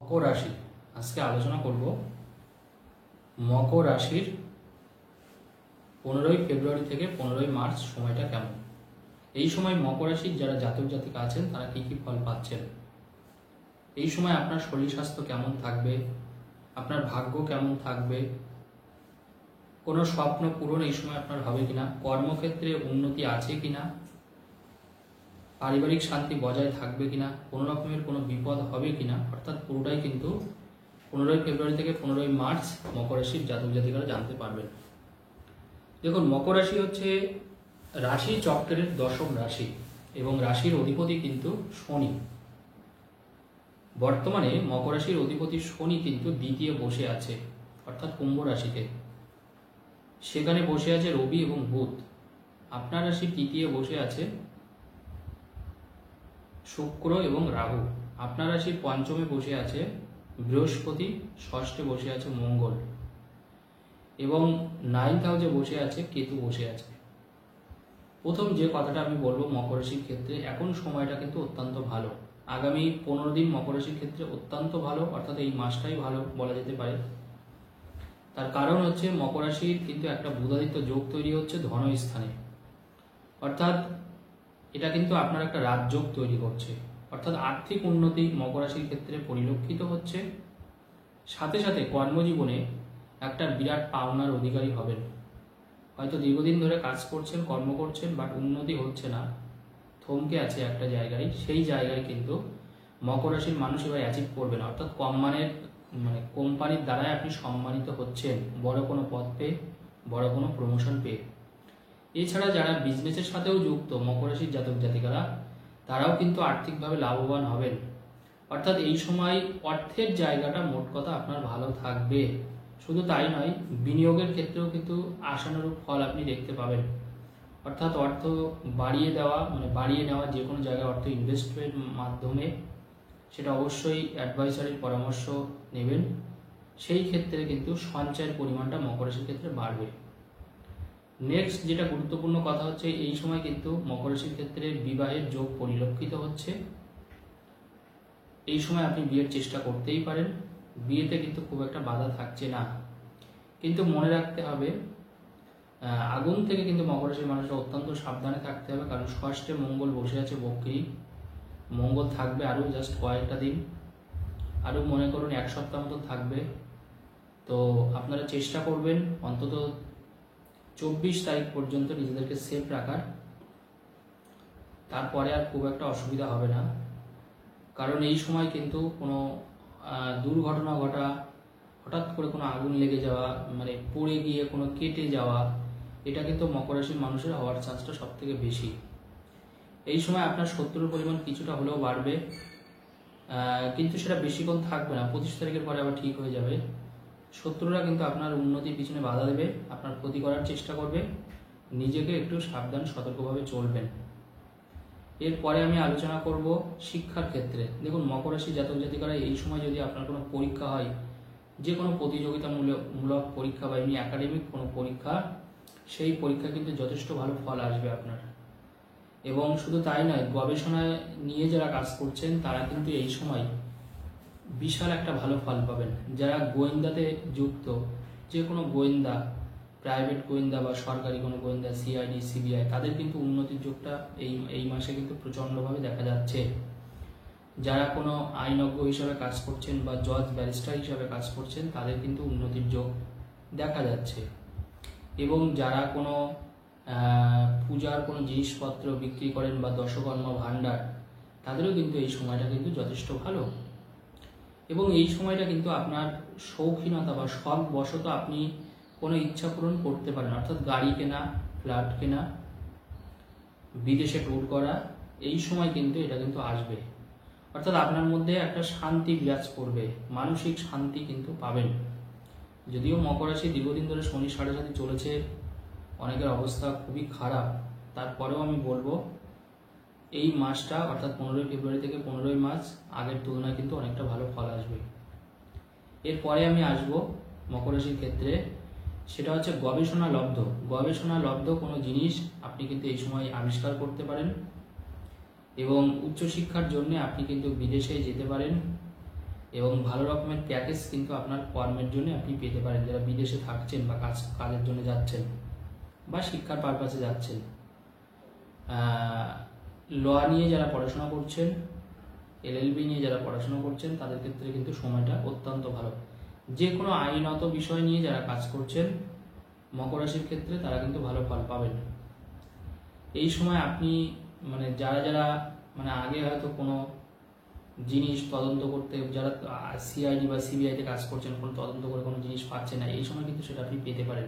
মকর রাশি আজকে আলোচনা করব মকর রাশির 15ই ফেব্রুয়ারি থেকে 15ই মার্চ সময়টা কেমন। এই সময় মকর রাশির যারা জাতক জাতিকা আছেন তারা কি কি ফল পাচ্ছেন, এই সময় আপনার শরীর স্বাস্থ্য কেমন থাকবে, আপনার ভাগ্য কেমন থাকবে, কোনো স্বপ্ন পূরণ এই সময় আপনার হবে কিনা, কর্মক্ষেত্রে উন্নতি আছে কিনা, পারিবারিক শান্তি বজায় থাকবে কিনা, কোনো রকমের কোনো বিপদ হবে কিনা, অর্থাৎ পুরোটাই কিন্তু 15ই ফেব্রুয়ারি থেকে 15ই মার্চ মকর রাশির জাতক জাতিকারা জানতে পারবেন। দেখুন, মকর রাশি হচ্ছে রাশি চক্রের দশম রাশি এবং রাশির অধিপতি কিন্তু শনি। বর্তমানে মকর রাশির অধিপতি শনি কিন্তু দ্বিতীয় বসে আছে, অর্থাৎ কুম্ভ রাশিতে। সেখানে বসে আছে রবি এবং বুধ। আপনার রাশির তৃতীয় বসে আছে শুক্র এবং রাহু। আপনার রাশির পঞ্চমে বসে আছে বৃহস্পতি, ষষ্ঠে বসে আছে মঙ্গল এবং 9th হাউসে বসে আছে কেতু বসে আছে। প্রথম যে কথাটা আমি বলবো মকর রাশির ক্ষেত্রে, এখন সময়টা কিন্তু অত্যন্ত ভালো। আগামী 15 দিন মকর রাশির ক্ষেত্রে অত্যন্ত ভালো, অর্থাৎ এই মাসটাই ভালো বলা যেতে পারে। তার কারণ হচ্ছে মকর রাশির কিন্তু একটা বুধাদিত্য যোগ তৈরি হচ্ছে ধনস্থানে, অর্থাৎ এটা কিন্তু আপনার একটা রাজযোগ তৈরি করছে, অর্থাৎ আর্থিক উন্নতি মকর রাশির ক্ষেত্রে পরিলক্ষিত হচ্ছে। সাথে সাথে কর্মজীবনে একটা বিরাট পাওনার অধিকারী হবেন। হয়তো দীর্ঘদিন ধরে কাজ করছেন, কর্ম করছেন, বাট উন্নতি হচ্ছে না, থমকে আছে একটা জায়গায়। সেই জায়গায় কিন্তু মকর রাশির মানুষ এবার অ্যাচিভ করবেন, অর্থাৎ কম মানের কোম্পানির দ্বারাই আপনি সম্মানিত হচ্ছেন, বড় কোনো পদ পেয়ে, বড় কোনো প্রমোশন পেয়ে। এছাড়া যারা বিজনেসের সাথেও যুক্ত মকর রাশির জাতক জাতিকারা, তারাও কিন্তু আর্থিকভাবে লাভবান হবেন। অর্থাৎ এই সময় অর্থের জায়গাটা মোট কথা আপনার ভালো থাকবে। শুধু তাই নয়, বিনিয়োগের ক্ষেত্রেও কিন্তু আশানুরূপ ফল আপনি দেখতে পাবেন। অর্থাৎ অর্থ বাড়িয়ে দেওয়া, বাড়িয়ে নেওয়া, যে কোনো জায়গায় অর্থ ইনভেস্টমেন্ট মাধ্যমে, সেটা অবশ্যই অ্যাডভাইসারির পরামর্শ নেবেন। সেই ক্ষেত্রে কিন্তু সঞ্চয়ের পরিমাণটা মকর রাশির ক্ষেত্রে বাড়বে। নেক্সট যেটা গুরুত্বপূর্ণ কথা হচ্ছে, এই সময় কিন্তু মকর রাশির ক্ষেত্রে বিবাহের যোগ পরিলক্ষিত হচ্ছে। এই সময় আপনি বিয়ের চেষ্টা করতেই পারেন, বিয়েতে কিন্তু খুব একটা বাধা থাকছে না। কিন্তু মনে রাখতে হবে, আগুন থেকে কিন্তু মকর রাশির মানুষরা অত্যন্ত সাবধানে থাকতে হবে, কারণ ষষ্ঠে মঙ্গল বসে আছে বক্রী। মঙ্গল থাকবে আরও জাস্ট কয়েকটা দিন, আরও মনে করুন 1 সপ্তাহ মতো থাকবে। তো আপনারা চেষ্টা করবেন অন্তত 24 তারিখ পর্যন্ত নিজেদেরকে সেফ রাখার, তারপরে আর খুব একটা অসুবিধা হবে না। কারণ এই সময় কিন্তু কোনো দুর্ঘটনা ঘটা, হঠাৎ করে কোনো আগুন লেগে যাওয়া, পড়ে গিয়ে কোনো কেটে যাওয়া, এটা কিন্তু মকর রাশির মানুষের হওয়ার চান্সটা সব থেকে বেশি। এই সময় আপনার শত্রুর পরিমাণ কিছুটা হলেও বাড়বে, কিন্তু সেটা বেশিক্ষণ থাকবে না। 25 তারিখের পরে আবার ঠিক হয়ে যাবে। শত্রুরা কিন্তু আপনার উন্নতির পিছনে বাধা দেবে, আপনার ক্ষতি করার চেষ্টা করবে। নিজেকে একটু সাবধান সতর্কভাবে চলবেন। এরপরে আমি আলোচনা করব শিক্ষার ক্ষেত্রে। দেখুন, মকর রাশি জাতক জাতিকারা এই সময় যদি আপনার কোনো পরীক্ষা হয়, যে কোনো প্রতিযোগিতামূলক পরীক্ষা বা এমনি একাডেমিক কোনো পরীক্ষা, সেই পরীক্ষা কিন্তু যথেষ্ট ভালো ফল আসবে আপনার। এবং শুধু তাই নয়, গবেষণায় নিয়ে যারা কাজ করছেন তারা কিন্তু এই সময় বিশাল একটা ভালো ফল পাবেন। যারা গোয়েন্দাতে যুক্ত, যে কোনো গোয়েন্দা, প্রাইভেট গোয়েন্দা বা সরকারি কোনো গোয়েন্দা, সিআইডি, সিবিআই, তাদের কিন্তু উন্নতির যোগটা এই মাসে কিন্তু প্রচণ্ডভাবে দেখা যাচ্ছে। যারা কোনো আইনজ্ঞ হিসাবে কাজ করছেন বা জজ ব্যারিস্টার হিসাবে কাজ করছেন, তাদের কিন্তু উন্নতির যোগ দেখা যাচ্ছে। এবং যারা কোনো পূজার কোনো জিনিসপত্র বিক্রি করেন বা দশকর্মা ভাণ্ডার, তাদেরও কিন্তু এই সময়টা কিন্তু যথেষ্ট ভালো। এবং এই সময়টা কিন্তু আপনার শৌখিনতা বা শখ বশত আপনি কোনো ইচ্ছা পূরণ করতে পারেন, অর্থাৎ গাড়ি কেনা, ফ্ল্যাট কেনা, বিদেশে ট্যুর করা, এই সময় কিন্তু এটা কিন্তু আসবে। অর্থাৎ আপনার মধ্যে একটা শান্তি বিরাজ করবে, মানসিক শান্তি কিন্তু পাবেন। যদিও মকর রাশি দীর্ঘদিন ধরে শনি 7.5 চলেছে, অনেকের অবস্থা খুবই খারাপ, তারপরেও আমি বলবো এই মাসটা, অর্থাৎ 15ই ফেব্রুয়ারি থেকে 15ই মার্চ, আগের তুলনায় কিন্তু অনেকটা ভালো ফল আসবে। এরপরে আমি আসব মকর রাশির ক্ষেত্রে, সেটা হচ্ছে গবেষণা লব্ধ কোনো জিনিস আপনি কিন্তু এই সময় আবিষ্কার করতে পারেন। এবং উচ্চশিক্ষার জন্য আপনি কিন্তু বিদেশে যেতে পারেন। এবং ভালো রকমের প্যাকেজ কিন্তু আপনার কর্মের জন্য আপনি পেতে পারেন, যারা বিদেশে থাকছেন বা কাজের জন্য যাচ্ছেন বা শিক্ষার পারপাসে যাচ্ছেন। ল নিয়ে যারা পড়াশোনা করছেন, LLB নিয়ে যারা পড়াশোনা করছেন, তাদের ক্ষেত্রে কিন্তু সময়টা অত্যন্ত ভালো। যে কোনো আইনত বিষয় নিয়ে যারা কাজ করছেন মকর রাশির ক্ষেত্রে, তারা কিন্তু ভালো ফল পাবেন। এই সময় আপনি যারা আগে হয়তো কোনো জিনিস তদন্ত করতে, যারা CID বা CBI-তে কাজ করছেন, কোনো তদন্ত করে কোনো জিনিস পাচ্ছেন না, এই সময় কিন্তু সেটা আপনি পেতে পারেন।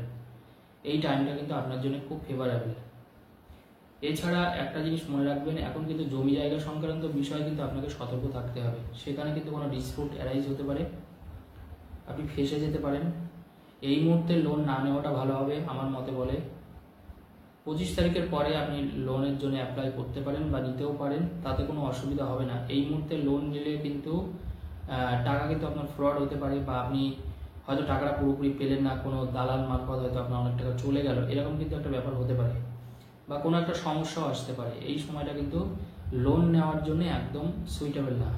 এই টাইমটা কিন্তু আপনার জন্য খুব ফেভারেবল। এছাড়া একটা জিনিস মনে রাখবেন, এখন কিন্তু জমি জায়গা সংক্রান্ত বিষয়ে কিন্তু আপনাকে সতর্ক থাকতে হবে। সেখানে কিন্তু কোনো ডিসপিউট অ্যারাইজ হতে পারে, আপনি ফেঁসে যেতে পারেন। এই মুহূর্তে লোন না নেওয়াটা ভালো হবে আমার মতে বলে। 25 তারিখের পরে আপনি লোনের জন্য অ্যাপ্লাই করতে পারেন বা নিতেও পারেন, তাতে কোনো অসুবিধা হবে না। এই মুহূর্তে লোন নিলে কিন্তু টাকা কিন্তু আপনার ফ্রড হতে পারে, বা আপনি হয়তো টাকাটা পুরোপুরি পেলেন না, কোনো দালাল মারফত হয়তো আপনার অনেক টাকা চলে গেল, এরকম কিন্তু একটা ব্যাপার হতে পারে, বা কোনো একটা সমস্যাও আসতে পারে। এই সময়টা কিন্তু লোন নেওয়ার জন্য একদম সুইটেবল না।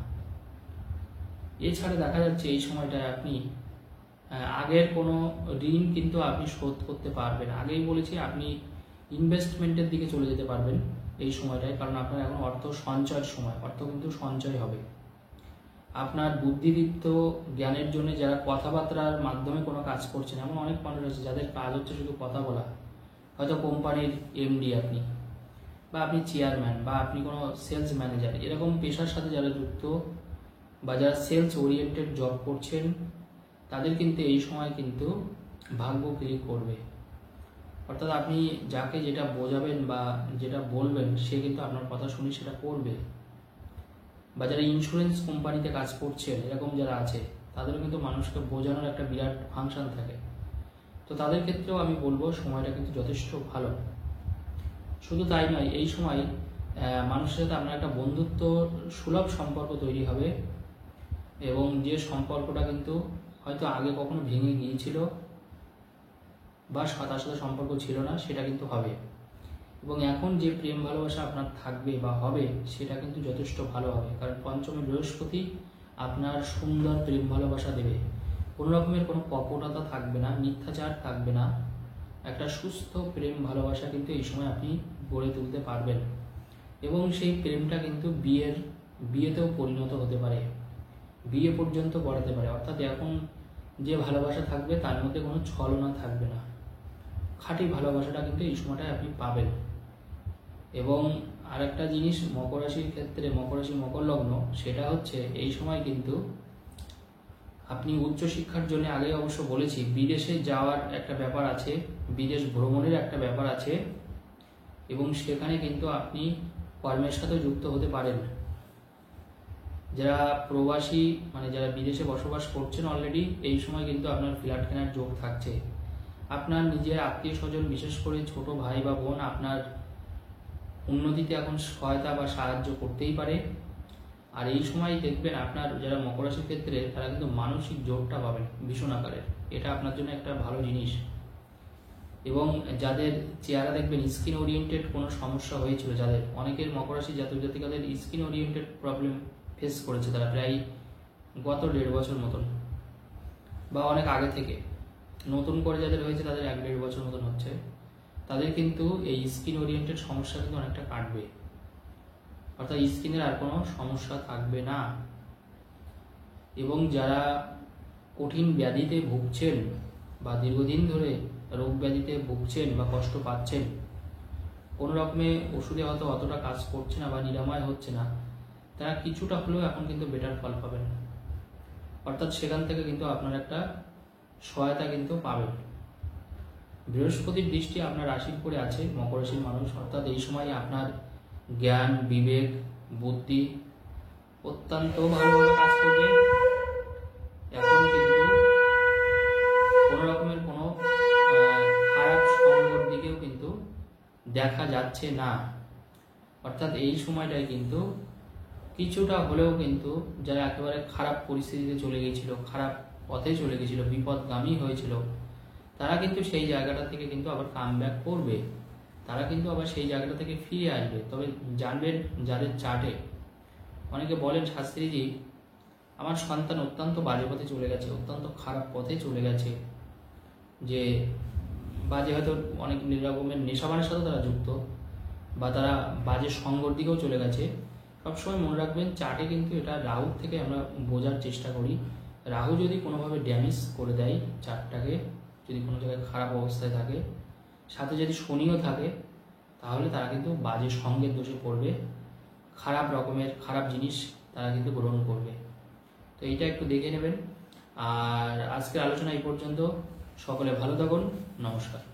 এছাড়া দেখা যাচ্ছে এই সময়টায় আপনি আগের কোনো ঋণ কিন্তু আপনি শোধ করতে পারবেন। আগেই বলেছি, আপনি ইনভেস্টমেন্টের দিকে চলে যেতে পারবেন এই সময়টায়, কারণ আপনার এখন অর্থ সঞ্চয়ের সময়, অর্থ কিন্তু সঞ্চয় হবে। আপনার বুদ্ধিদীপ্ত জ্ঞানের জন্য যারা কথাবার্তার মাধ্যমে কোনো কাজ করছেন, এমন অনেক মানুষ আছে যাদের কাজ হচ্ছে শুধু কথা বলা, হয়তো কোম্পানির MD আপনি, বা আপনি চেয়ারম্যান, বা আপনি কোনো সেলস ম্যানেজার, এরকম পেশার সাথে যারা যুক্ত বা যারা সেলস ওরিয়েন্টেড জব করছেন, তাদের কিন্তু এই সময় কিন্তু ভাগ্য ক্লিক করবে। অর্থাৎ আপনি যাকে যেটা বোঝাবেন বা যেটা বলবেন, সে কিন্তু আপনার কথা শুনে সেটা করবে। বা যারা ইন্স্যুরেন্স কোম্পানিতে কাজ করছেন, এরকম যারা আছে, তাদেরও কিন্তু মানুষকে বোঝানোর একটা বিরাট ফাংশন থাকে। তো তাদের ক্ষেত্রেও আমি বলবো সময়টা কিন্তু যথেষ্ট ভালো। শুধু তাই নয়, এই সময় মানুষের সাথে আপনার একটা বন্ধুত্ব সুলভ সম্পর্ক তৈরি হবে, এবং যে সম্পর্কটা কিন্তু হয়তো আগে কখনো ভেঙে গিয়েছিল বা তার সাথে সম্পর্ক ছিল না, সেটা কিন্তু হবে। এবং এখন যে প্রেম ভালোবাসা আপনার থাকবে বা হবে, সেটা কিন্তু যথেষ্ট ভালো হবে, কারণ পঞ্চমে বৃহস্পতি আপনার সুন্দর প্রেম ভালোবাসা দেবে। কোনো রকমের কোনো কপটতা থাকবে না, মিথ্যাচার থাকবে না, একটা সুস্থ প্রেম ভালোবাসা কিন্তু এই সময় আপনি গড়ে তুলতে পারবেন। এবং সেই প্রেমটা কিন্তু বিয়েতেও পরিণত হতে পারে, বিয়ে পর্যন্ত বাড়াতে পারে। অর্থাৎ এখন যে ভালোবাসা থাকবে তার মধ্যে কোনো ছলনা থাকবে না, খাঁটি ভালোবাসাটা কিন্তু এই সময়টায় আপনি পাবেন। এবং আরেকটা জিনিস মকর রাশির ক্ষেত্রে, মকর রাশি মকর লগ্ন, সেটা হচ্ছে এই সময় কিন্তু আপনি উচ্চশিক্ষার জন্য, আগে অবশ্য বলেছি, বিদেশে যাওয়ার একটা ব্যাপার আছে, বিদেশ ভ্রমণের একটা ব্যাপার আছে, এবং সেখানে কিন্তু আপনি কর্মের সাথে যুক্ত হতে পারেন। যারা প্রবাসী যারা বিদেশে বসবাস করছেন অলরেডি, এই সময় কিন্তু আপনার ফ্ল্যাট কেনার যোগ থাকছে। আপনার নিজের আত্মীয় স্বজন, বিশেষ করে ছোট ভাই বা বোন, আপনার উন্নতিতে এখন সহায়তা বা সাহায্য করতেই পারে। আর এই সময় দেখবেন আপনার যারা মকর রাশির ক্ষেত্রে, তারা কিন্তু মানসিক জোরটা পাবেন ভীষণ আকারের, এটা আপনার জন্য একটা ভালো জিনিস। এবং যাদের চেহারা দেখবেন স্কিন ওরিয়েন্টেড কোনো সমস্যা হয়েছিল, যাদের অনেকের মকর রাশি জাতক জাতিকাদের স্কিন ওরিয়েন্টেড প্রবলেম ফেস করেছে, তারা প্রায় গত 1.5 বছর মতন, বা অনেক আগে থেকে, নতুন করে যাদের হয়েছে তাদের 1-1.5 বছর মতন হচ্ছে, তাদের কিন্তু এই স্কিন ওরিয়েন্টেড সমস্যা কিন্তু অনেকটা কাটবে। অর্থাৎ স্কিনের আর কোনো সমস্যা থাকবে না। এবং যারা কঠিন ব্যাধিতে ভুগছেন বা দীর্ঘদিন ধরে রোগ ব্যাধিতে ভুগছেন বা কষ্ট পাচ্ছেন, কোনো রকমে ওষুধে হয়তো অতটা কাজ করছে না বা নিরাময় হচ্ছে না, তারা কিছুটা হলেও এখন কিন্তু বেটার ফল পাবেন। অর্থাৎ সেখান থেকে কিন্তু আপনার একটা সহায়তা কিন্তু পাবেন। বৃহস্পতির দৃষ্টি আপনার রাশির উপরে আছে, মকর রাশির মানুষ, অর্থাৎ এই সময় আপনার জ্ঞান, বিবেক, বুদ্ধি অত্যন্ত ভালোভাবে কাজ করবে। এখন কিন্তু কোনো রকমের কোনো খারাপ সঙ্গর দিকেও কিন্তু দেখা যাচ্ছে না। অর্থাৎ এই সময়টায় কিন্তু কিছুটা হলেও কিন্তু যারা একেবারে খারাপ পরিস্থিতিতে চলে গিয়েছিল, খারাপ পথে চলে গিয়েছিল, বিপদগামী হয়েছিল, তারা কিন্তু সেই জায়গাটা থেকে কিন্তু আবার কামব্যাক করবে, তারা কিন্তু আবার সেই জায়গাটা থেকে ফিরে আসবে। তবে জানবেন, যাদের চার্টে, অনেকে বলেন শাস্ত্রীজি আমার সন্তান অত্যন্ত বাজে পথে চলে গেছে, অত্যন্ত খারাপ পথে চলে গেছে, যে বাজে হয়তো অনেক রকমের নেশাবানের সাথে তারা যুক্ত, বা তারা বাজে সঙ্গর দিকেও চলে গেছে। সবসময় মনে রাখবেন, চার্টে কিন্তু এটা রাহু থেকে আমরা বোঝার চেষ্টা করি। রাহু যদি কোনোভাবে ড্যামেজ করে দেয় চার্টটাকে, যদি কোনো জায়গায় খারাপ অবস্থায় থাকে, সাথে যদি শনিও থাকে, তাহলে তারা কিন্তু বাজে সঙ্গের দোষে পড়বে, খারাপ রকমের খারাপ জিনিস তারা কিন্তু গ্রহণ করবে। তো এইটা একটু দেখে নেবেন। আর আজকের আলোচনা এই পর্যন্ত। সকলে ভালো থাকুন। নমস্কার।